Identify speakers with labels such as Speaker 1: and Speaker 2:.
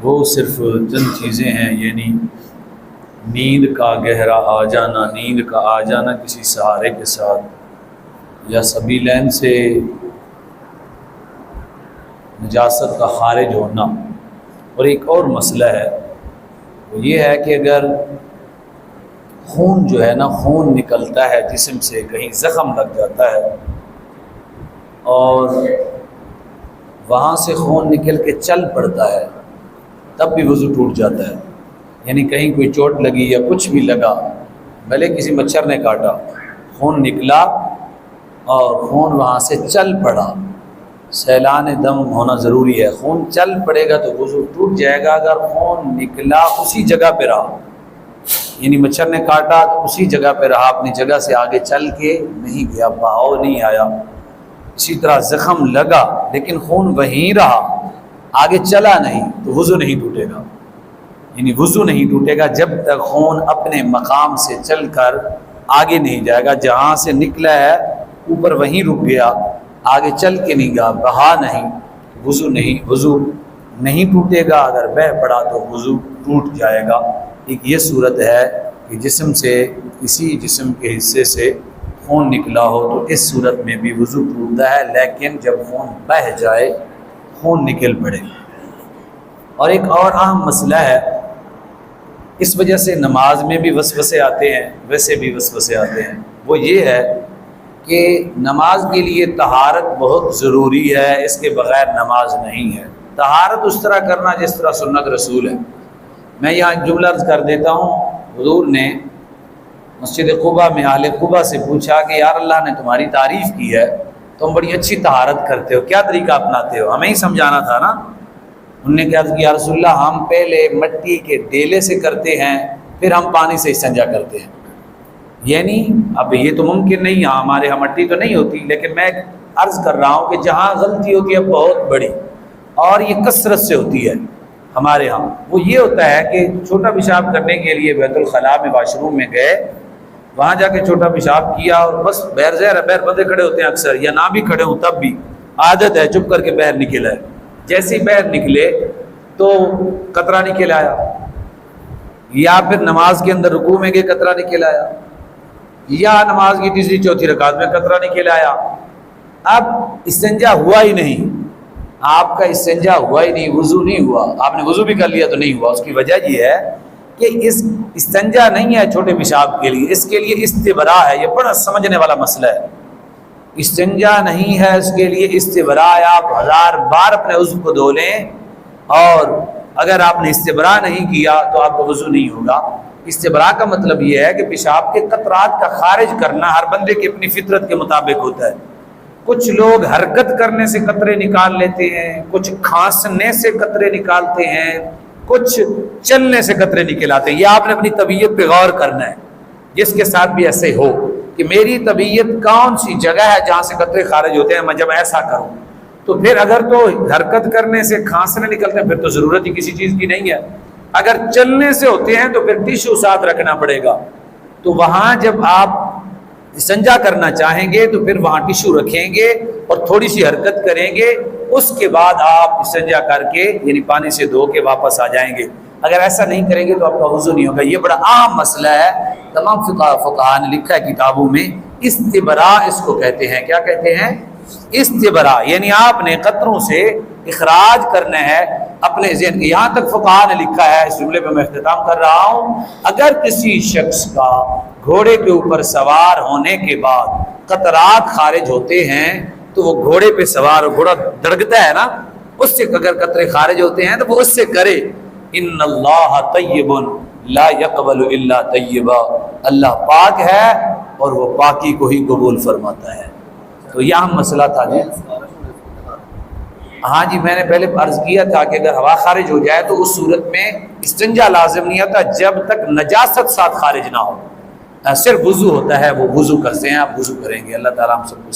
Speaker 1: وہ صرف چند چیزیں ہیں، یعنی نیند کا گہرا آ جانا، نیند کا آ جانا کسی سہارے کے ساتھ، یا سبیلین سے نجاست کا خارج ہونا۔ اور ایک اور مسئلہ ہے، وہ یہ ہے کہ اگر خون جو ہے نا، خون نکلتا ہے جسم سے، کہیں زخم لگ جاتا ہے اور وہاں سے خون نکل کے چل پڑتا ہے، تب بھی وضو ٹوٹ جاتا ہے۔ یعنی کہیں کوئی چوٹ لگی یا کچھ بھی لگا، بھلے کسی مچھر نے کاٹا، خون نکلا اور خون وہاں سے چل پڑا، سیلان دم ہونا ضروری ہے، خون چل پڑے گا تو وضو ٹوٹ جائے گا۔ اگر خون نکلا اسی جگہ پہ رہا، یعنی مچھر نے کاٹا تو اسی جگہ پہ رہا، اپنی جگہ سے آگے چل کے نہیں گیا، بہاؤ نہیں آیا۔ اسی طرح زخم لگا لیکن خون وہیں رہا، آگے چلا نہیں، تو وضو نہیں ٹوٹے گا۔ یعنی وضو نہیں ٹوٹے گا جب تک خون اپنے مقام سے چل کر آگے نہیں جائے گا، جہاں سے نکلا ہے اوپر وہیں رک گیا، آگے چل کے نہیں گیا، بہا نہیں، وضو نہیں ٹوٹے گا۔ اگر بہہ پڑا تو وضو ٹوٹ جائے گا۔ ایک یہ صورت ہے کہ جسم سے، کسی جسم کے حصے سے خون نکلا ہو تو اس صورت میں بھی وضو ٹوٹتا ہے، لیکن جب خون بہہ جائے، خون نکل پڑے۔ اور ایک اور اہم مسئلہ ہے، اس وجہ سے نماز میں بھی وسوسے آتے ہیں، ویسے بھی وسوسے آتے ہیں، وہ یہ ہے کہ نماز کے لیے طہارت بہت ضروری ہے، اس کے بغیر نماز نہیں ہے۔ طہارت اس طرح کرنا جس طرح سنت رسول ہے۔ میں یہاں ایک جملہ عرض کر دیتا ہوں، حضور نے مسجد قباء میں اہل قباء سے پوچھا کہ یار اللہ نے تمہاری تعریف کی ہے، تم بڑی اچھی طہارت کرتے ہو، کیا طریقہ اپناتے ہو؟ ہمیں ہی سمجھانا تھا نا۔ انہوں نے کہا کہ یا رسول اللہ، ہم پہلے مٹی کے ڈیلے سے کرتے ہیں، پھر ہم پانی سے استنجا کرتے ہیں۔ یعنی اب یہ تو ممکن نہیں ہے، ہمارے یہاں مٹی تو نہیں ہوتی، لیکن میں عرض کر رہا ہوں کہ جہاں غلطی ہوتی ہے بہت بڑی، اور یہ کثرت سے ہوتی ہے ہمارے ہاں، وہ یہ ہوتا ہے کہ چھوٹا پیشاب کرنے کے لیے بیت الخلاء میں، واش روم میں گئے، وہاں جا کے چھوٹا پیشاب کیا اور بس بہر بندے کھڑے ہوتے ہیں اکثر، یا نہ بھی کھڑے ہوں تب بھی عادت ہے چپ کر کے بہر نکل ہے۔ جیسے ہی بہر نکلے تو قطرہ نکل آیا، یا پھر نماز کے اندر رکوع میں گئے قطرہ نکل آیا، یا نماز کی تیسری چوتھی رکعت میں قطرہ نکل آیا۔ اب استنجا ہوا ہی نہیں، آپ کا استنجا ہوا ہی نہیں، وضو نہیں ہوا، آپ نے وضو بھی کر لیا تو نہیں ہوا۔ اس کی وجہ یہ ہے کہ اس استنجا نہیں ہے چھوٹے پیشاب کے لیے، اس کے لیے استبرا ہے۔ یہ بڑا سمجھنے والا مسئلہ ہے۔ استنجا نہیں ہے، اس کے لیے استبرا ہے۔ آپ 1000 بار اپنے عضو کو دھو لیں، اور اگر آپ نے استبرا نہیں کیا تو آپ کا وضو نہیں ہوگا۔ استبرا کا مطلب یہ ہے کہ پیشاب کے قطرات کا خارج کرنا ہر بندے کی اپنی فطرت کے مطابق ہوتا ہے۔ کچھ لوگ حرکت کرنے سے قطرے نکال لیتے ہیں، کچھ کھانسنے سے قطرے نکالتے ہیں، کچھ چلنے سے قطرے نکل آتے ہیں۔ یہ آپ نے اپنی طبیعت پہ غور کرنا ہے، جس کے ساتھ بھی ایسے ہو کہ میری طبیعت کون سی جگہ ہے جہاں سے قطرے خارج ہوتے ہیں، میں جب ایسا کروں تو پھر اگر تو حرکت کرنے سے کھانسنے نکلتے ہیں پھر تو ضرورت ہی کسی چیز کی نہیں ہے۔ اگر چلنے سے ہوتے ہیں تو پھر ٹیشو ساتھ رکھنا پڑے گا۔ تو وہاں جب آپ استنجا کرنا چاہیں گے تو پھر وہاں ٹیشو رکھیں گے اور تھوڑی سی حرکت کریں گے، اس کے بعد آپ استنجا کر کے یعنی پانی سے دھو کے واپس آ جائیں گے۔ اگر ایسا نہیں کریں گے تو آپ کا وضو نہیں ہوگا۔ یہ بڑا اہم مسئلہ ہے، تمام فقہاء نے لکھا ہے کتابوں میں، استبرا اس کو کہتے ہیں۔ کیا کہتے ہیں؟ استبرا، یعنی آپ نے قطروں سے اخراج کرنا ہے اپنے ذہن کے۔ یہاں تک فقہاء نے لکھا ہے، اس جملے پہ میں اختتام کر رہا ہوں، اگر کسی شخص کا گھوڑے کے اوپر سوار ہونے کے بعد قطرات خارج ہوتے ہیں تو وہ گھوڑے پہ سوار، گھوڑا دڑگتا ہے نا، اس سے اگر قطرے خارج ہوتے ہیں تو وہ اس سے کرے۔ ان اللہ طیب لا يقبل الا طیبا، اللہ پاک ہے اور وہ پاکی کو ہی قبول فرماتا ہے۔ تو یہ اہم مسئلہ تھا جی۔ ہاں جی، میں نے پہلے عرض کیا تھا کہ اگر ہوا خارج ہو جائے تو اس صورت میں استنجا لازم نہیں ہوتا جب تک نجاست ساتھ خارج نہ ہو، صرف وضو ہوتا ہے، وہ وضو کرتے ہیں، آپ وضو کریں گے۔ اللہ تعالیٰ ہم سب کو